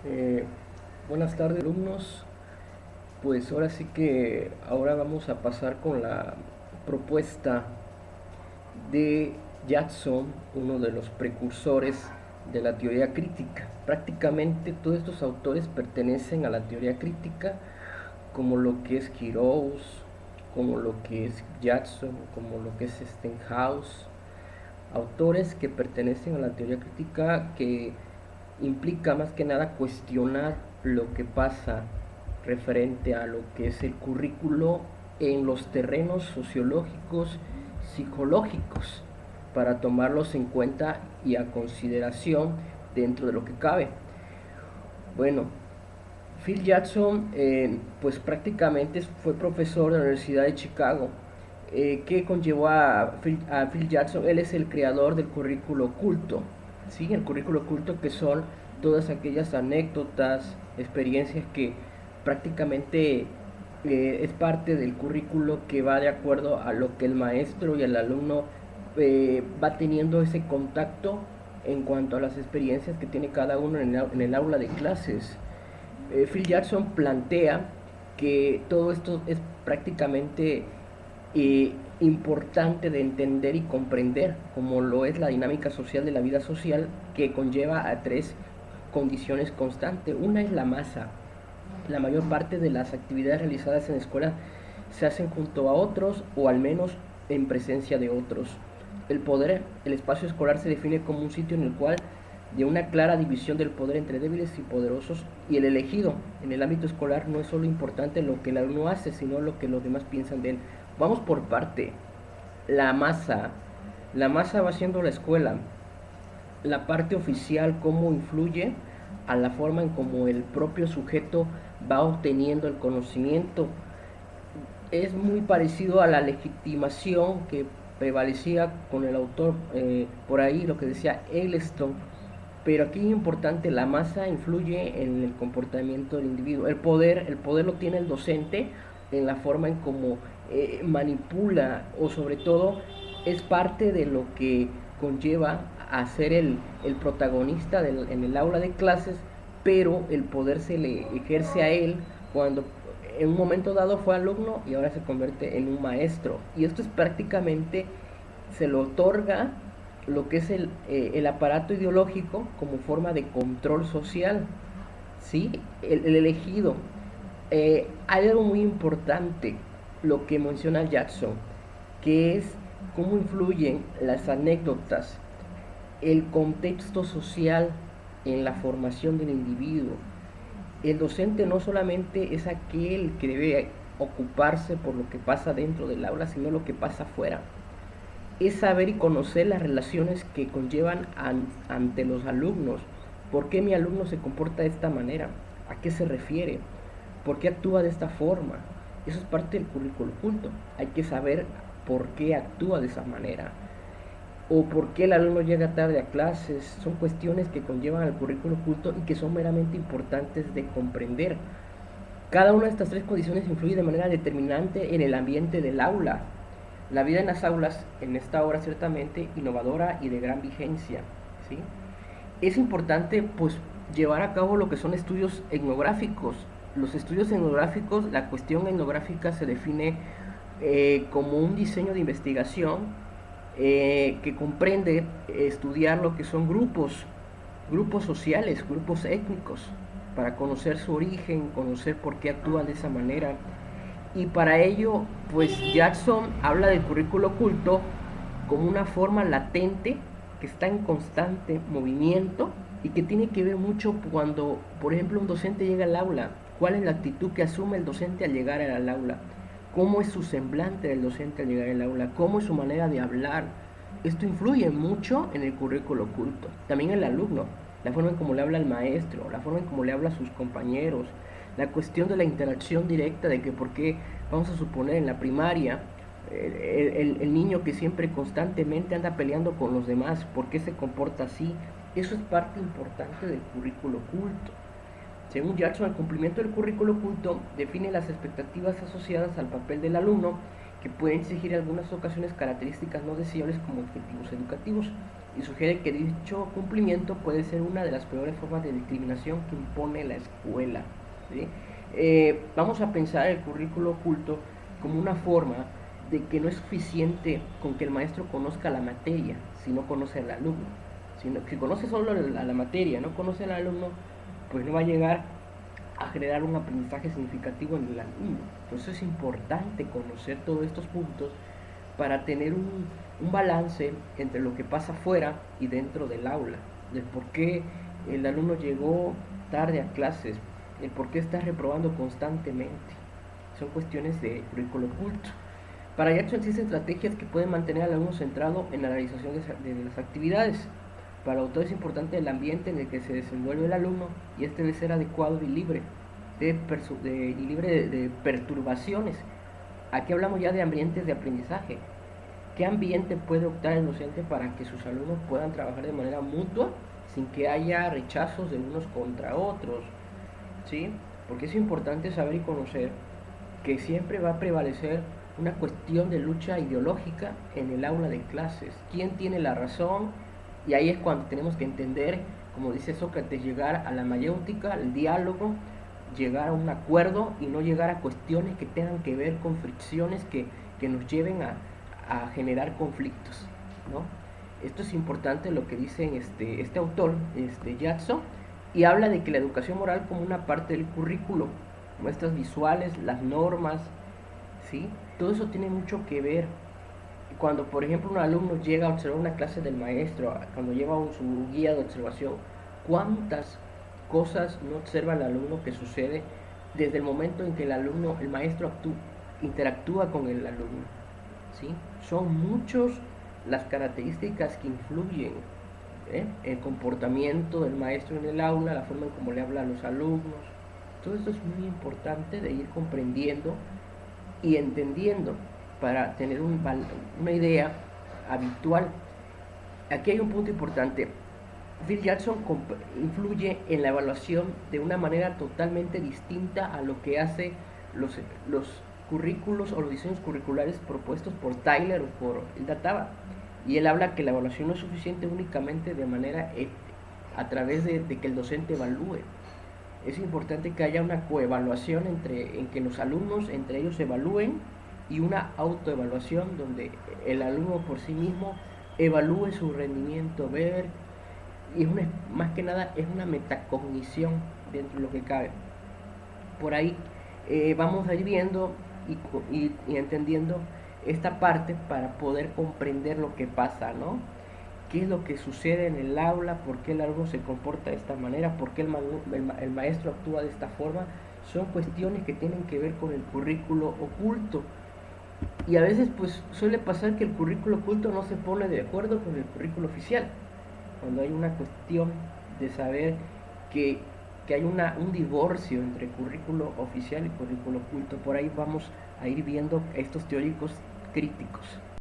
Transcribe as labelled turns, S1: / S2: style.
S1: Eh, Buenas tardes, alumnos. Pues ahora sí que ahora vamos a pasar con la propuesta de Jackson, uno de los precursores de la teoría crítica. Prácticamente todos estos autores pertenecen a la teoría crítica, como lo que es Giroux, como lo que es Jackson, como lo que es Stenhouse, autores que pertenecen a la teoría crítica que implica más que nada cuestionar lo que pasa referente a lo que es el currículo en los terrenos sociológicos, psicológicos, para tomarlos en cuenta y a consideración dentro de lo que cabe. Bueno, Phil Jackson, pues prácticamente fue profesor de la Universidad de Chicago. ¿Qué conllevó a Phil Jackson? Él es el creador del currículo oculto, ¿sí? El currículo oculto, que son todas aquellas anécdotas, experiencias que prácticamente es parte del currículo que va de acuerdo a lo que el maestro y el alumno va teniendo ese contacto en cuanto a las experiencias que tiene cada uno en el aula de clases. Phil Jackson plantea que todo esto es prácticamente importante de entender y comprender, como lo es la dinámica social de la vida social, que conlleva a tres condiciones constantes. Una es la masa. La mayor parte de las actividades realizadas en la escuela se hacen junto a otros o al menos en presencia de otros. El poder, el espacio escolar se define como un sitio en el cual de una clara división del poder entre débiles y poderosos, y el elegido en el ámbito escolar no es solo importante lo que el alumno hace, sino lo que los demás piensan de él. Vamos por parte. La masa. La masa va siendo la escuela. La parte oficial, cómo influye a la forma en cómo el propio sujeto va obteniendo el conocimiento. Es muy parecido a la legitimación que prevalecía con el autor por ahí, lo que decía Eggleston. Pero aquí es importante, la masa influye en el comportamiento del individuo. El poder lo tiene el docente en la forma en cómo manipula, o sobre todo es parte de lo que conlleva a ser el protagonista en el aula de clases, pero el poder se le ejerce a él cuando en un momento dado fue alumno y ahora se convierte en un maestro. Y esto es prácticamente, se lo otorga lo que es el aparato ideológico como forma de control social, ¿sí? El elegido. Hay algo muy importante, lo que menciona Jackson, que es cómo influyen las anécdotas, el contexto social en la formación del individuo. El docente no solamente es aquel que debe ocuparse por lo que pasa dentro del aula, sino lo que pasa afuera. Es saber y conocer las relaciones que conllevan ante los alumnos. ¿Por qué mi alumno se comporta de esta manera? ¿A qué se refiere? ¿Por qué actúa de esta forma? Eso es parte del currículo oculto. Hay que saber por qué actúa de esa manera, o por qué el alumno llega tarde a clases. Son cuestiones que conllevan al currículo oculto y que son meramente importantes de comprender. Cada una de estas tres condiciones influye de manera determinante en el ambiente del aula. La vida en las aulas, en esta obra ciertamente innovadora y de gran vigencia, ¿sí? Es importante pues llevar a cabo lo que son estudios etnográficos. Los estudios etnográficos, la cuestión etnográfica se define como un diseño de investigación que comprende estudiar lo que son grupos sociales, grupos étnicos, para conocer su origen, conocer por qué actúan de esa manera. Y para ello, pues Jackson habla del currículo oculto como una forma latente que está en constante movimiento y que tiene que ver mucho cuando, por ejemplo, un docente llega al aula. ¿Cuál es la actitud que asume el docente al llegar al aula? ¿Cómo es su semblante del docente al llegar al aula? ¿Cómo es su manera de hablar? Esto influye mucho en el currículo oculto. También el alumno, la forma en cómo le habla al maestro, la forma en cómo le habla a sus compañeros, la cuestión de la interacción directa, de que por qué, vamos a suponer, en la primaria, el niño que siempre constantemente anda peleando con los demás, ¿por qué se comporta así? Eso es parte importante del currículo oculto. Según Jackson, el cumplimiento del currículo oculto define las expectativas asociadas al papel del alumno, que pueden exigir en algunas ocasiones características no deseables como objetivos educativos. y sugiere que dicho cumplimiento puede ser una de las peores formas de discriminación que impone la escuela. ¿Sí? Vamos a pensar el currículo oculto como una forma de que no es suficiente con que el maestro conozca la materia si no conoce al alumno. Si conoce solo la materia, no conoce al alumno, pues no va a llegar a generar un aprendizaje significativo en el alumno. Entonces es importante conocer todos estos puntos para tener un balance entre lo que pasa fuera y dentro del aula, del por qué el alumno llegó tarde a clases, el por qué está reprobando constantemente. Son cuestiones de currículo oculto. Para Jackson existen estrategias que pueden mantener al alumno centrado en la realización de las actividades. Para el autor es importante el ambiente en el que se desenvuelve el alumno y este debe ser adecuado y libre de perturbaciones. Aquí hablamos ya de ambientes de aprendizaje. ¿Qué ambiente puede optar el docente para que sus alumnos puedan trabajar de manera mutua sin que haya rechazos de unos contra otros? ¿Sí? Porque es importante saber y conocer que siempre va a prevalecer una cuestión de lucha ideológica en el aula de clases. ¿Quién tiene la razón? Y ahí es cuando tenemos que entender, como dice Sócrates, llegar a la mayéutica, al diálogo, llegar a un acuerdo y no llegar a cuestiones que tengan que ver con fricciones que nos lleven a generar conflictos, ¿no? Esto es importante lo que dice este autor, Jackson, y habla de que la educación moral como una parte del currículo, muestras visuales, las normas, ¿sí? Todo eso tiene mucho que ver. Cuando, por ejemplo, un alumno llega a observar una clase del maestro, cuando lleva su guía de observación, ¿cuántas cosas no observa el alumno que sucede desde el momento en que el maestro interactúa con el alumno? ¿Sí? Son muchas las características que influyen, el comportamiento del maestro en el aula, la forma en cómo le habla a los alumnos. Todo esto es muy importante de ir comprendiendo y entendiendo para tener una idea habitual. Aquí hay un punto importante. Phil Jackson influye en la evaluación de una manera totalmente distinta a lo que hace los currículos o los diseños curriculares propuestos por Tyler o por Hilda Taba. Y él habla que la evaluación no es suficiente únicamente de manera a través de que el docente evalúe. Es importante que haya una coevaluación en que los alumnos entre ellos evalúen y una autoevaluación donde el alumno por sí mismo evalúe su rendimiento, y más que nada es una metacognición dentro de lo que cabe. Por ahí vamos a ir viendo y entendiendo esta parte para poder comprender lo que pasa, ¿no? ¿Qué es lo que sucede en el aula? ¿Por qué el alumno se comporta de esta manera? ¿Por qué el maestro actúa de esta forma? Son cuestiones que tienen que ver con el currículo oculto. Y a veces pues suele pasar que el currículo oculto no se pone de acuerdo con el currículo oficial. Cuando hay una cuestión de saber que hay un divorcio entre currículo oficial y currículo oculto. Por ahí vamos a ir viendo estos teóricos críticos.